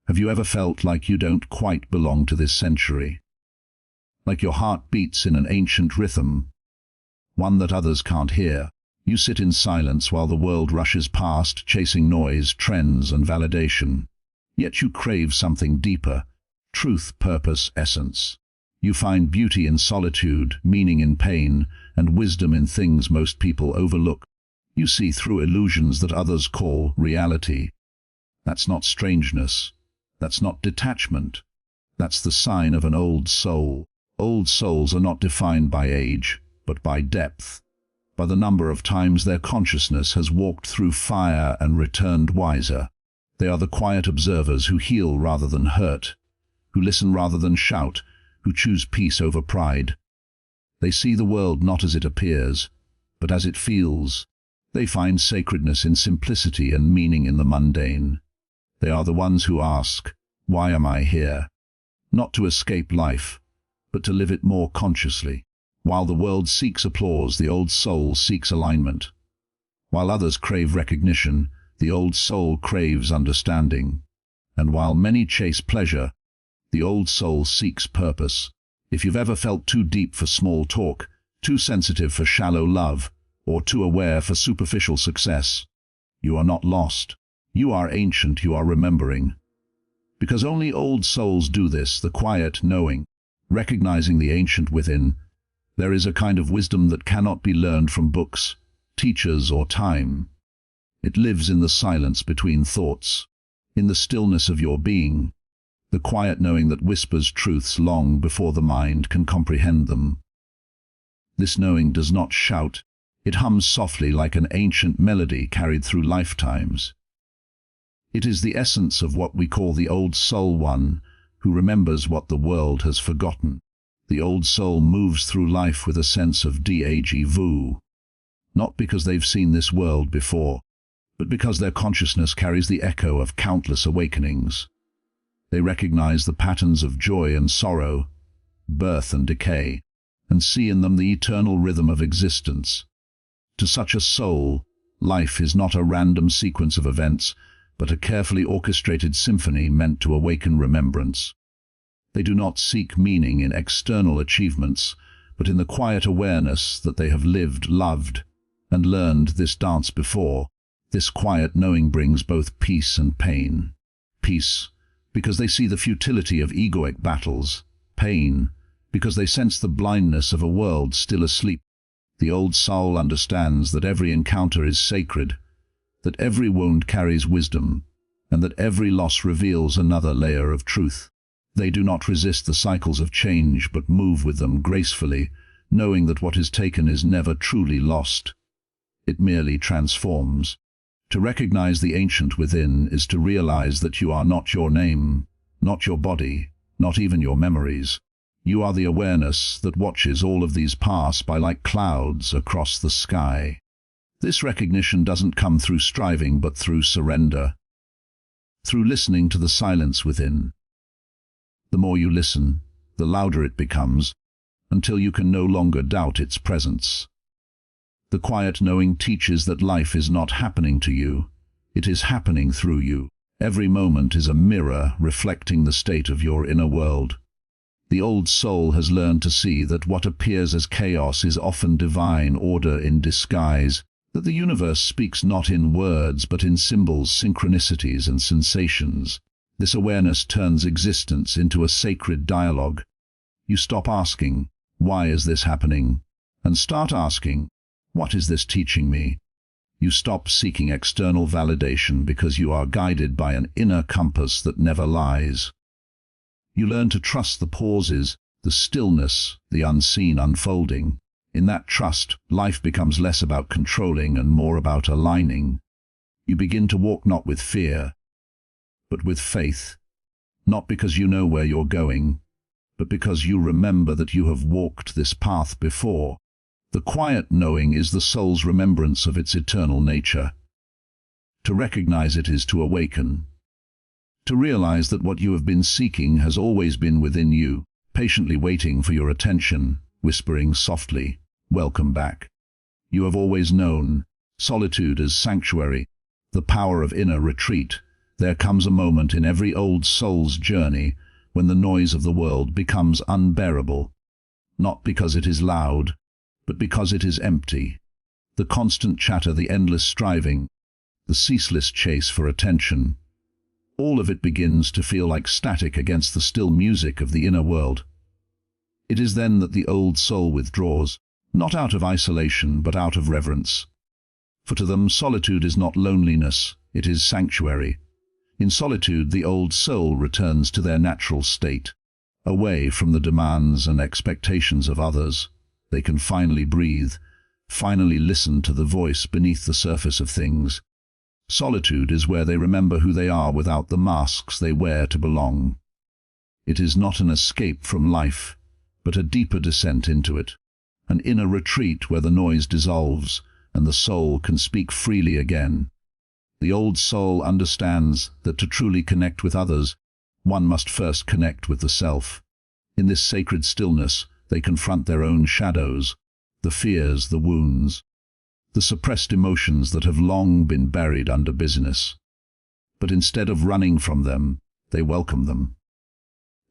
Have you ever felt like you don't quite belong to this century? Like your heart beats in an ancient rhythm, one that others can't hear. You sit in silence while the world rushes past, chasing noise, trends, and validation. Yet you crave something deeper: truth, purpose, essence. You find beauty in solitude, meaning in pain, and wisdom in things most people overlook. You see through illusions that others call reality. That's not strangeness. That's not detachment. That's the sign of an old soul. Old souls are not defined by age, but by depth, by the number of times their consciousness has walked through fire and returned wiser. They are the quiet observers who heal rather than hurt, who listen rather than shout, who choose peace over pride. They see the world not as it appears, but as it feels. They find sacredness in simplicity and meaning in the mundane. They are the ones who ask, "Why am I here?" Not to escape life, but to live it more consciously. While the world seeks applause, the old soul seeks alignment. While others crave recognition, the old soul craves understanding. And while many chase pleasure, the old soul seeks purpose. If you've ever felt too deep for small talk, too sensitive for shallow love, or too aware for superficial success, you are not lost. You are ancient, you are remembering. Because only old souls do this, the quiet knowing, recognizing the ancient within. There is a kind of wisdom that cannot be learned from books, teachers, or time. It lives in the silence between thoughts, in the stillness of your being, the quiet knowing that whispers truths long before the mind can comprehend them. This knowing does not shout. It hums softly like an ancient melody carried through lifetimes. It is the essence of what we call the old soul, one who remembers what the world has forgotten. The old soul moves through life with a sense of déjà vu, not because they've seen this world before, but because their consciousness carries the echo of countless awakenings. They recognize the patterns of joy and sorrow, birth and decay, and see in them the eternal rhythm of existence. To such a soul, life is not a random sequence of events, but a carefully orchestrated symphony meant to awaken remembrance. They do not seek meaning in external achievements, but in the quiet awareness that they have lived, loved, and learned this dance before. This quiet knowing brings both peace and pain. Peace, because they see the futility of egoic battles. Pain, because they sense the blindness of a world still asleep. The old soul understands that every encounter is sacred, that every wound carries wisdom, and that every loss reveals another layer of truth. They do not resist the cycles of change, but move with them gracefully, knowing that what is taken is never truly lost. It merely transforms. To recognize the ancient within is to realize that you are not your name, not your body, not even your memories. You are the awareness that watches all of these pass by like clouds across the sky. This recognition doesn't come through striving, but through surrender, through listening to the silence within. The more you listen, the louder it becomes, until you can no longer doubt its presence. The quiet knowing teaches that life is not happening to you, it is happening through you. Every moment is a mirror reflecting the state of your inner world. The old soul has learned to see that what appears as chaos is often divine order in disguise, that the universe speaks not in words but in symbols, synchronicities, and sensations. This awareness turns existence into a sacred dialogue. You stop asking, "Why is this happening?" and start asking, "What is this teaching me?" You stop seeking external validation because you are guided by an inner compass that never lies. You learn to trust the pauses, the stillness, the unseen unfolding. In that trust, life becomes less about controlling and more about aligning. You begin to walk not with fear, but with faith, not because you know where you're going, but because you remember that you have walked this path before. The quiet knowing is the soul's remembrance of its eternal nature. To recognize it is to awaken. To realize that what you have been seeking has always been within you, patiently waiting for your attention, whispering softly, "Welcome back." You have always known solitude as sanctuary, the power of inner retreat, There comes a moment in every old soul's journey when the noise of the world becomes unbearable, not because it is loud, but because it is empty. The constant chatter, the endless striving, the ceaseless chase for attention, all of it begins to feel like static against the still music of the inner world. It is then that the old soul withdraws, not out of isolation, but out of reverence. For to them, solitude is not loneliness, it is sanctuary. In solitude, the old soul returns to their natural state. Away from the demands and expectations of others, they can finally breathe, finally listen to the voice beneath the surface of things. Solitude is where they remember who they are without the masks they wear to belong. It is not an escape from life, but a deeper descent into it, an inner retreat where the noise dissolves and the soul can speak freely again. The old soul understands that to truly connect with others, one must first connect with the self. In this sacred stillness, they confront their own shadows, the fears, the wounds, the suppressed emotions that have long been buried under busyness. But instead of running from them, they welcome them.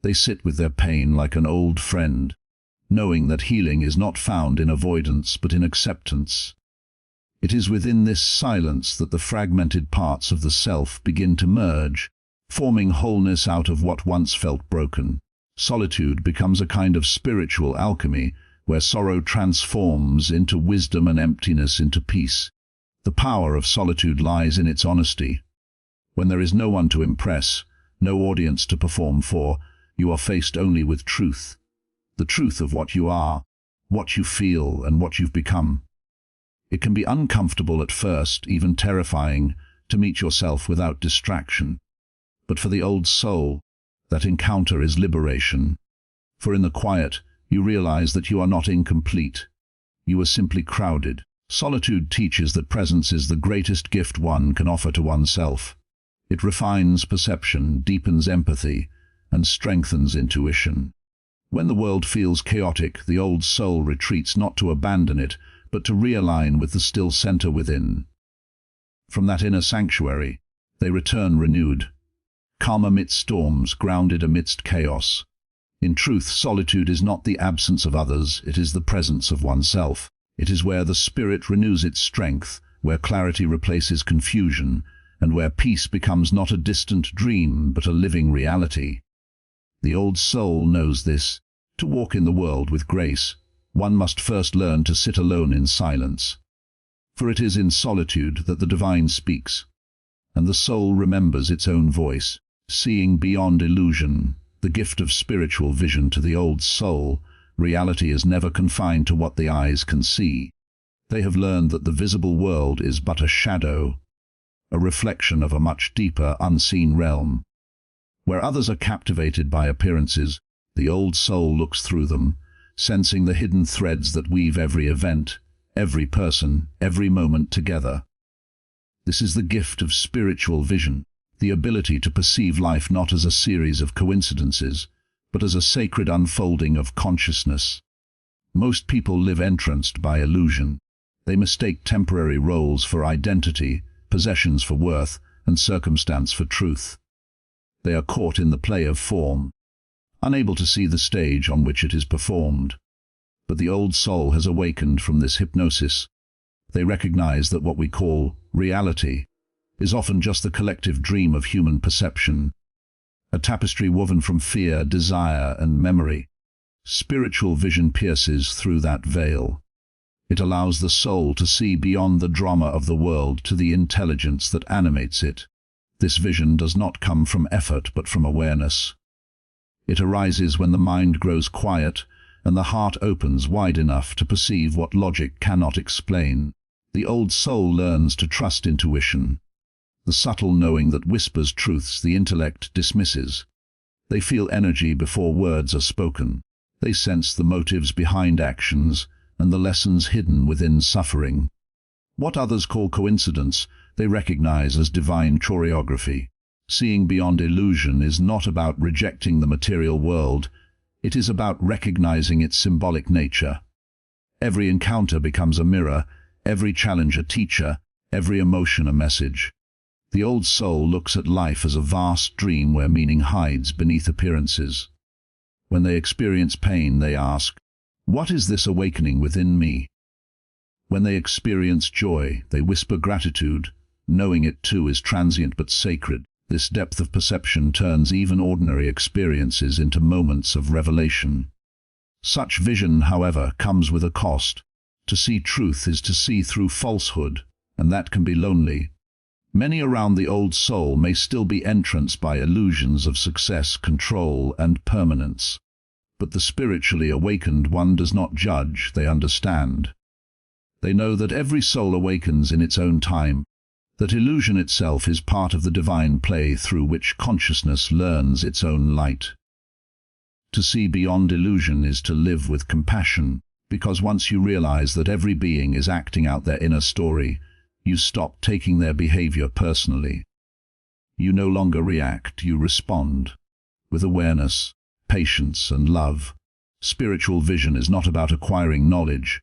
They sit with their pain like an old friend, knowing that healing is not found in avoidance but in acceptance. It is within this silence that the fragmented parts of the self begin to merge, forming wholeness out of what once felt broken. Solitude becomes a kind of spiritual alchemy, where sorrow transforms into wisdom and emptiness into peace. The power of solitude lies in its honesty. When there is no one to impress, no audience to perform for, you are faced only with truth. The truth of what you are, what you feel, and what you've become. It can be uncomfortable at first, even terrifying, to meet yourself without distraction. But for the old soul, that encounter is liberation. For in the quiet, you realize that you are not incomplete. You are simply crowded. Solitude teaches that presence is the greatest gift one can offer to oneself. It refines perception, deepens empathy, and strengthens intuition. When the world feels chaotic, the old soul retreats not to abandon it, but to realign with the still center within. From that inner sanctuary, they return renewed, calm amidst storms, grounded amidst chaos. In truth, solitude is not the absence of others, it is the presence of oneself. It is where the spirit renews its strength, where clarity replaces confusion, and where peace becomes not a distant dream, but a living reality. The old soul knows this. To walk in the world with grace, one must first learn to sit alone in silence. For it is in solitude that the divine speaks, and the soul remembers its own voice, seeing beyond illusion. The gift of spiritual vision to the old soul, reality is never confined to what the eyes can see. They have learned that the visible world is but a shadow, a reflection of a much deeper, unseen realm. Where others are captivated by appearances, the old soul looks through them, sensing the hidden threads that weave every event, every person, every moment together. This is the gift of spiritual vision, the ability to perceive life not as a series of coincidences, but as a sacred unfolding of consciousness. Most people live entranced by illusion. They mistake temporary roles for identity, possessions for worth, and circumstance for truth. They are caught in the play of form, unable to see the stage on which it is performed. But the old soul has awakened from this hypnosis. They recognize that what we call reality is often just the collective dream of human perception, a tapestry woven from fear, desire, and memory. Spiritual vision pierces through that veil. It allows the soul to see beyond the drama of the world to the intelligence that animates it. This vision does not come from effort but from awareness. It arises when the mind grows quiet and the heart opens wide enough to perceive what logic cannot explain. The old soul learns to trust intuition, the subtle knowing that whispers truths the intellect dismisses. They feel energy before words are spoken. They sense the motives behind actions and the lessons hidden within suffering. What others call coincidence, they recognize as divine choreography. Seeing beyond illusion is not about rejecting the material world, it is about recognizing its symbolic nature. Every encounter becomes a mirror, every challenge a teacher, every emotion a message. The old soul looks at life as a vast dream where meaning hides beneath appearances. When they experience pain, they ask, "What is this awakening within me?" When they experience joy, they whisper gratitude, knowing it too is transient but sacred. This depth of perception turns even ordinary experiences into moments of revelation. Such vision, however, comes with a cost. To see truth is to see through falsehood, and that can be lonely. Many around the old soul may still be entranced by illusions of success, control, and permanence. But the spiritually awakened one does not judge, they understand. They know that every soul awakens in its own time, that illusion itself is part of the divine play through which consciousness learns its own light. To see beyond illusion is to live with compassion, because once you realize that every being is acting out their inner story, you stop taking their behavior personally. You no longer react, you respond. With awareness, patience, and love. Spiritual vision is not about acquiring knowledge.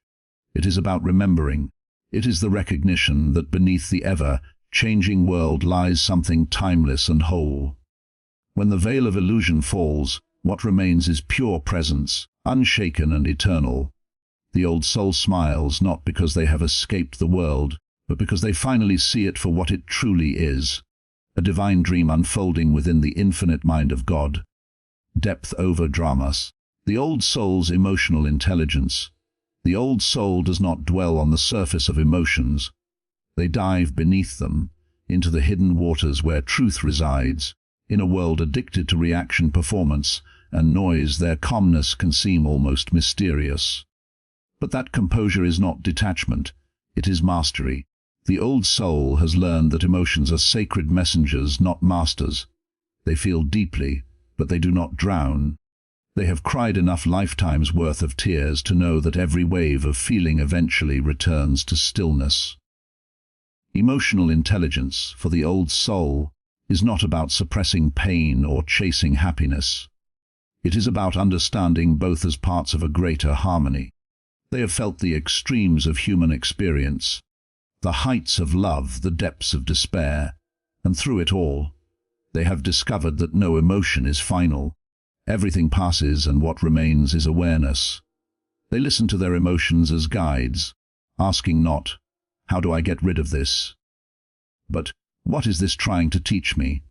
It is about remembering. It is the recognition that beneath the ever-changing world lies something timeless and whole. When the veil of illusion falls, what remains is pure presence, unshaken and eternal. The old soul smiles not because they have escaped the world, but because they finally see it for what it truly is, a divine dream unfolding within the infinite mind of God. Depth over dramas. The old soul's emotional intelligence. The old soul does not dwell on the surface of emotions. They dive beneath them, into the hidden waters where truth resides. In a world addicted to reaction, performance, and noise, their calmness can seem almost mysterious. But that composure is not detachment, it is mastery. The old soul has learned that emotions are sacred messengers, not masters. They feel deeply, but they do not drown. They have cried enough lifetimes' worth of tears to know that every wave of feeling eventually returns to stillness. Emotional intelligence, for the old soul, is not about suppressing pain or chasing happiness. It is about understanding both as parts of a greater harmony. They have felt the extremes of human experience, the heights of love, the depths of despair, and through it all, they have discovered that no emotion is final. Everything passes, and what remains is awareness. They listen to their emotions as guides, asking not, "How do I get rid of this?" but, "What is this trying to teach me?"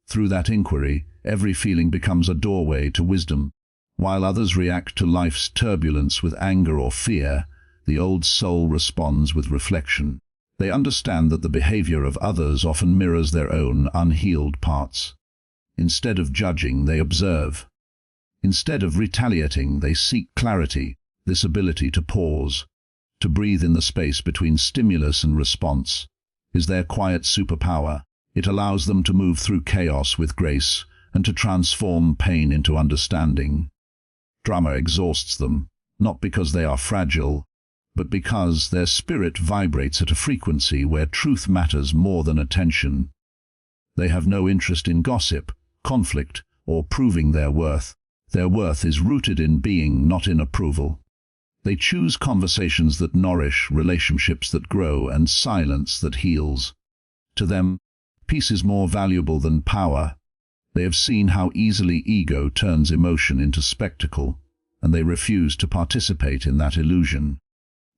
Through that inquiry, every feeling becomes a doorway to wisdom. While others react to life's turbulence with anger or fear, the old soul responds with reflection. They understand that the behavior of others often mirrors their own unhealed parts. Instead of judging, they observe. Instead of retaliating, they seek clarity, this ability to pause, to breathe in the space between stimulus and response, is their quiet superpower. It allows them to move through chaos with grace and to transform pain into understanding. Drama exhausts them, not because they are fragile, but because their spirit vibrates at a frequency where truth matters more than attention. They have no interest in gossip, conflict, or proving their worth. Their worth is rooted in being, not in approval. They choose conversations that nourish, relationships that grow, and silence that heals. To them, peace is more valuable than power. They have seen how easily ego turns emotion into spectacle, and they refuse to participate in that illusion.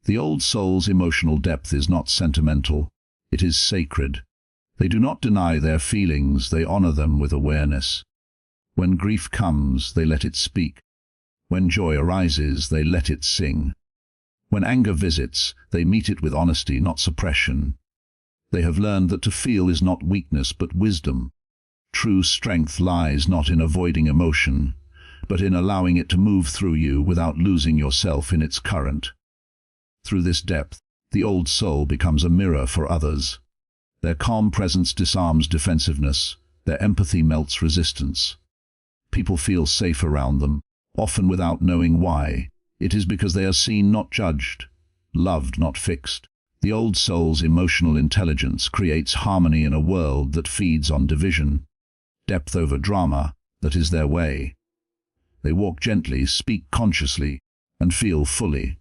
The old soul's emotional depth is not sentimental, it is sacred. They do not deny their feelings, they honor them with awareness. When grief comes, they let it speak. When joy arises, they let it sing. When anger visits, they meet it with honesty, not suppression. They have learned that to feel is not weakness but wisdom. True strength lies not in avoiding emotion, but in allowing it to move through you without losing yourself in its current. Through this depth, the old soul becomes a mirror for others. Their calm presence disarms defensiveness, their empathy melts resistance. People feel safe around them, often without knowing why. It is because they are seen, not judged, loved, not fixed. The old soul's emotional intelligence creates harmony in a world that feeds on division. Depth over drama, that is their way. They walk gently, speak consciously, and feel fully.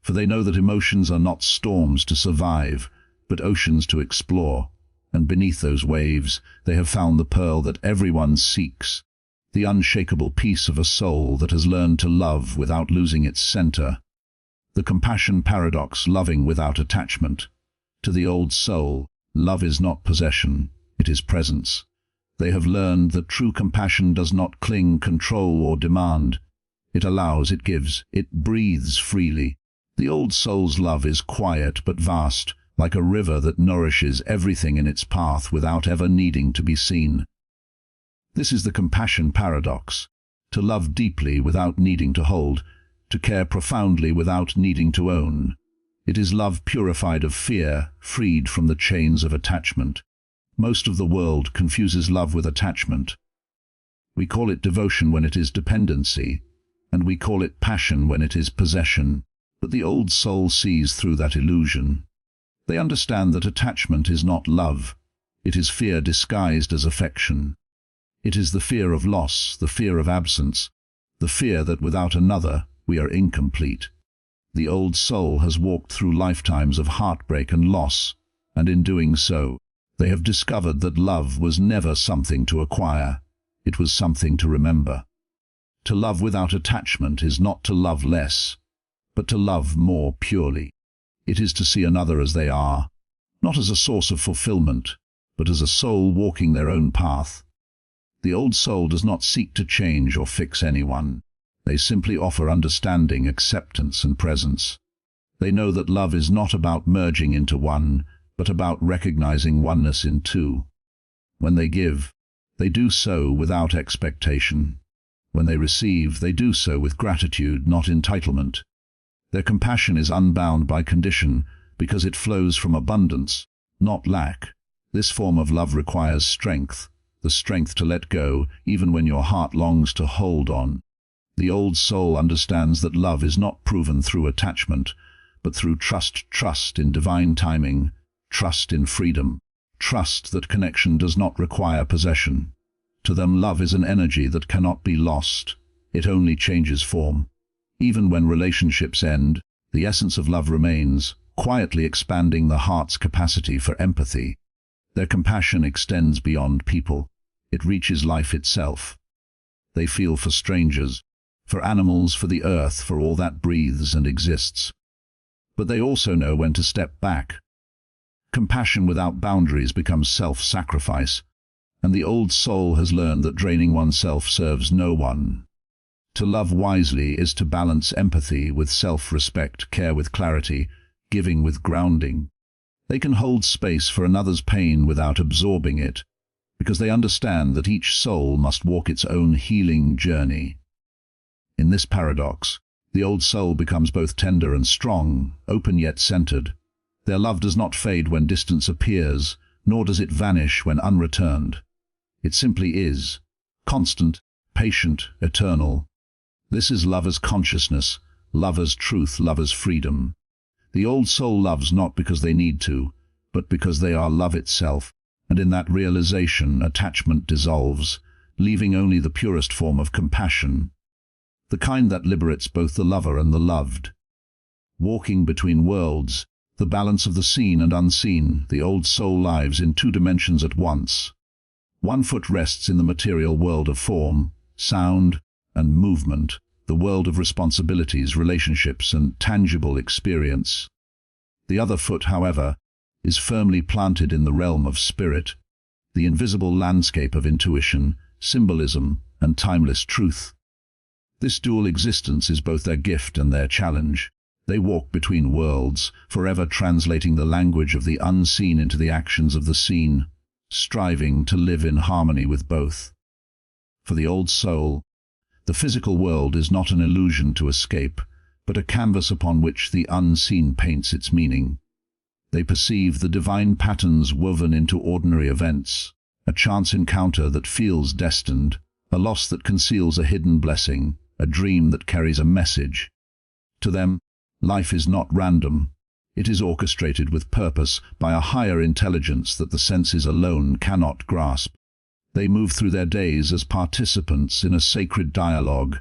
For they know that emotions are not storms to survive, but oceans to explore. And beneath those waves, they have found the pearl that everyone seeks, the unshakable peace of a soul that has learned to love without losing its center. The compassion paradox, loving without attachment. To the old soul, love is not possession, it is presence. They have learned that true compassion does not cling, control, or demand. It allows, it gives, it breathes freely. The old soul's love is quiet but vast, like a river that nourishes everything in its path without ever needing to be seen. This is the compassion paradox: to love deeply without needing to hold, to care profoundly without needing to own. It is love purified of fear, freed from the chains of attachment. Most of the world confuses love with attachment. We call it devotion when it is dependency, and we call it passion when it is possession. But the old soul sees through that illusion. They understand that attachment is not love. It is fear disguised as affection. It is the fear of loss, the fear of absence, the fear that without another we are incomplete. The old soul has walked through lifetimes of heartbreak and loss, and in doing so, they have discovered that love was never something to acquire. It was something to remember. To love without attachment is not to love less, but to love more purely. It is to see another as they are, not as a source of fulfillment, but as a soul walking their own path. The old soul does not seek to change or fix anyone. They simply offer understanding, acceptance, and presence. They know that love is not about merging into one, but about recognizing oneness in two. When they give, they do so without expectation. When they receive, they do so with gratitude, not entitlement. Their compassion is unbound by condition because it flows from abundance, not lack. This form of love requires strength, the strength to let go even when your heart longs to hold on. The old soul understands that love is not proven through attachment, but through trust in divine timing, trust in freedom, trust that connection does not require possession. To them, love is an energy that cannot be lost. It only changes form. Even when relationships end, the essence of love remains, quietly expanding the heart's capacity for empathy. Their compassion extends beyond people. It reaches life itself. They feel for strangers, for animals, for the earth, for all that breathes and exists. But they also know when to step back. Compassion without boundaries becomes self-sacrifice, and the old soul has learned that draining oneself serves no one. To love wisely is to balance empathy with self-respect, care with clarity, giving with grounding. They can hold space for another's pain without absorbing it, because they understand that each soul must walk its own healing journey. In this paradox, the old soul becomes both tender and strong, open yet centered. Their love does not fade when distance appears, nor does it vanish when unreturned. It simply is, constant, patient, eternal. This is love as consciousness, love as truth, love as freedom. The old soul loves not because they need to, but because they are love itself, and in that realization attachment dissolves, leaving only the purest form of compassion, the kind that liberates both the lover and the loved. Walking between worlds, the balance of the seen and unseen, the old soul lives in two dimensions at once. One foot rests in the material world of form, sound, and movement, the world of responsibilities, relationships, and tangible experience. The other foot, however, is firmly planted in the realm of spirit, the invisible landscape of intuition, symbolism, and timeless truth. This dual existence is both their gift and their challenge. They walk between worlds, forever translating the language of the unseen into the actions of the seen, striving to live in harmony with both. For the old soul, the physical world is not an illusion to escape, but a canvas upon which the unseen paints its meaning. They perceive the divine patterns woven into ordinary events, a chance encounter that feels destined, a loss that conceals a hidden blessing, a dream that carries a message. To them, life is not random. It is orchestrated with purpose by a higher intelligence that the senses alone cannot grasp. They move through their days as participants in a sacred dialogue,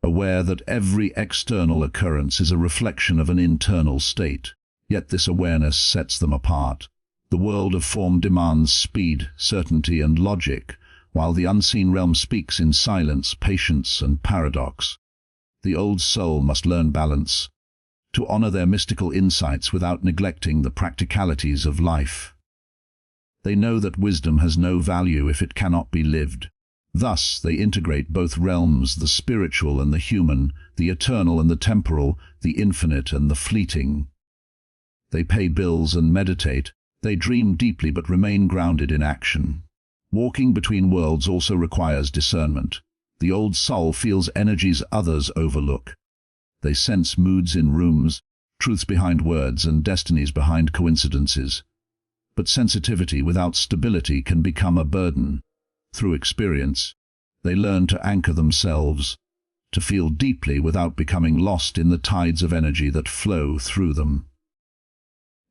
aware that every external occurrence is a reflection of an internal state. Yet this awareness sets them apart. The world of form demands speed, certainty, and logic, while the unseen realm speaks in silence, patience, and paradox. The old soul must learn balance, to honor their mystical insights without neglecting the practicalities of life. They know that wisdom has no value if it cannot be lived. Thus, they integrate both realms, the spiritual and the human, the eternal and the temporal, the infinite and the fleeting. They pay bills and meditate. They dream deeply but remain grounded in action. Walking between worlds also requires discernment. The old soul feels energies others overlook. They sense moods in rooms, truths behind words, and destinies behind coincidences. But sensitivity without stability can become a burden. Through experience, they learn to anchor themselves, to feel deeply without becoming lost in the tides of energy that flow through them.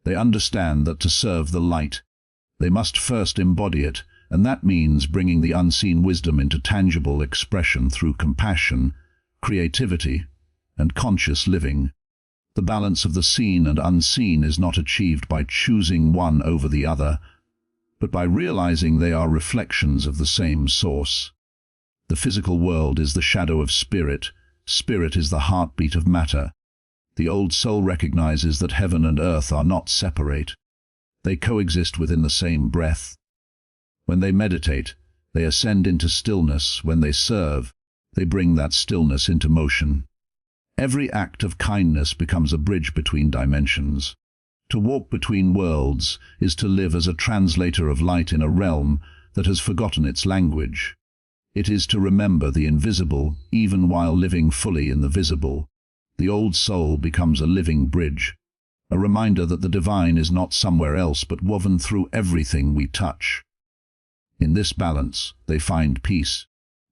They understand that to serve the light, they must first embody it, and that means bringing the unseen wisdom into tangible expression through compassion, creativity, and conscious living. The balance of the seen and unseen is not achieved by choosing one over the other, but by realizing they are reflections of the same source. The physical world is the shadow of spirit. Spirit is the heartbeat of matter. The old soul recognizes that heaven and earth are not separate. They coexist within the same breath. When they meditate, they ascend into stillness. When they serve, they bring that stillness into motion. Every act of kindness becomes a bridge between dimensions. To walk between worlds is to live as a translator of light in a realm that has forgotten its language. It is to remember the invisible even while living fully in the visible. The old soul becomes a living bridge, a reminder that the divine is not somewhere else but woven through everything we touch. In this balance, they find peace,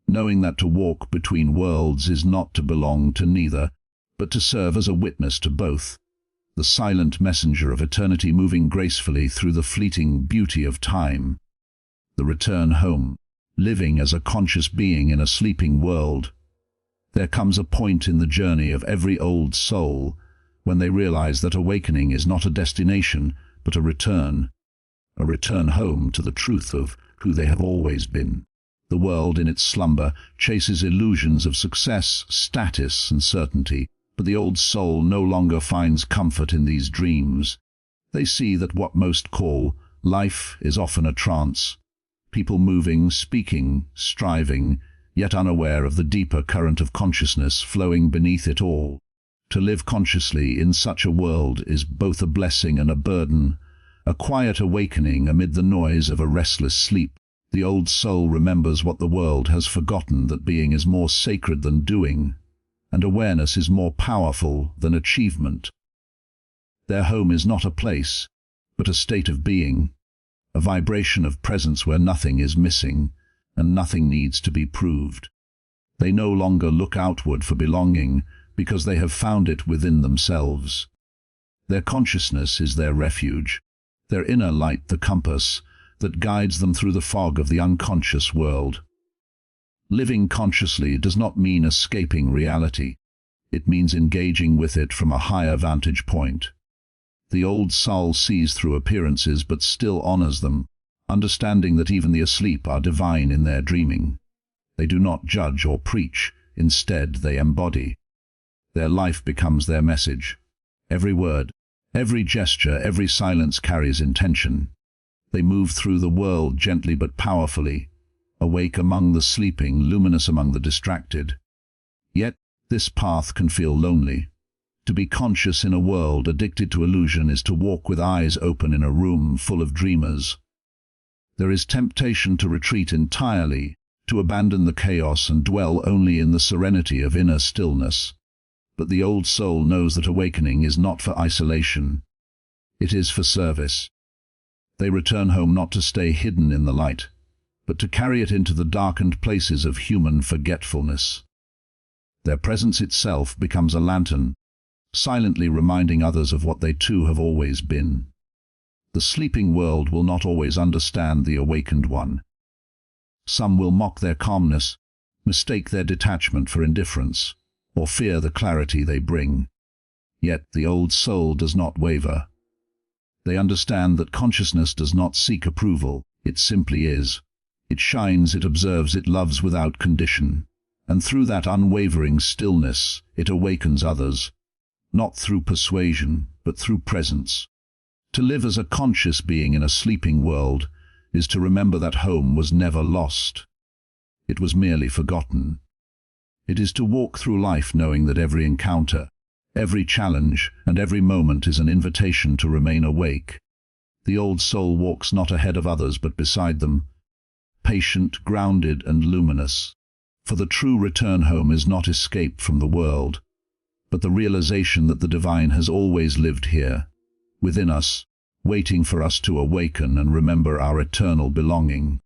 knowing that to walk between worlds is not to belong to neither, but to serve as a witness to both, the silent messenger of eternity moving gracefully through the fleeting beauty of time. The return home, living as a conscious being in a sleeping world. There comes a point in the journey of every old soul when they realize that awakening is not a destination, but a return home to the truth of who they have always been. The world in its slumber chases illusions of success, status, and certainty, but the old soul no longer finds comfort in these dreams. They see that what most call life is often a trance, people moving, speaking, striving, yet unaware of the deeper current of consciousness flowing beneath it all. To live consciously in such a world is both a blessing and a burden, a quiet awakening amid the noise of a restless sleep. The old soul remembers what the world has forgotten, that being is more sacred than doing, and awareness is more powerful than achievement. Their home is not a place, but a state of being, a vibration of presence where nothing is missing, and nothing needs to be proved. They no longer look outward for belonging, because they have found it within themselves. Their consciousness is their refuge, their inner light the compass that guides them through the fog of the unconscious world. Living consciously does not mean escaping reality. It means engaging with it from a higher vantage point. The old soul sees through appearances but still honors them, understanding that even the asleep are divine in their dreaming. They do not judge or preach, instead they embody. Their life becomes their message. Every word, every gesture, every silence carries intention. They move through the world gently but powerfully, awake among the sleeping, luminous among the distracted. Yet this path can feel lonely. To be conscious in a world addicted to illusion is to walk with eyes open in a room full of dreamers. There is temptation to retreat entirely, to abandon the chaos and dwell only in the serenity of inner stillness. But the old soul knows that awakening is not for isolation. It is for service. They return home not to stay hidden in the light, but to carry it into the darkened places of human forgetfulness. Their presence itself becomes a lantern, silently reminding others of what they too have always been. The sleeping world will not always understand the awakened one. Some will mock their calmness, mistake their detachment for indifference, or fear the clarity they bring. Yet the old soul does not waver. They understand that consciousness does not seek approval, it simply is. It shines, it observes, it loves without condition. And through that unwavering stillness, it awakens others, not through persuasion, but through presence. To live as a conscious being in a sleeping world is to remember that home was never lost. It was merely forgotten. It is to walk through life knowing that every encounter, every challenge, and every moment is an invitation to remain awake. The old soul walks not ahead of others but beside them, patient, grounded, and luminous. For the true return home is not escape from the world, but the realization that the divine has always lived here, within us, waiting for us to awaken and remember our eternal belonging.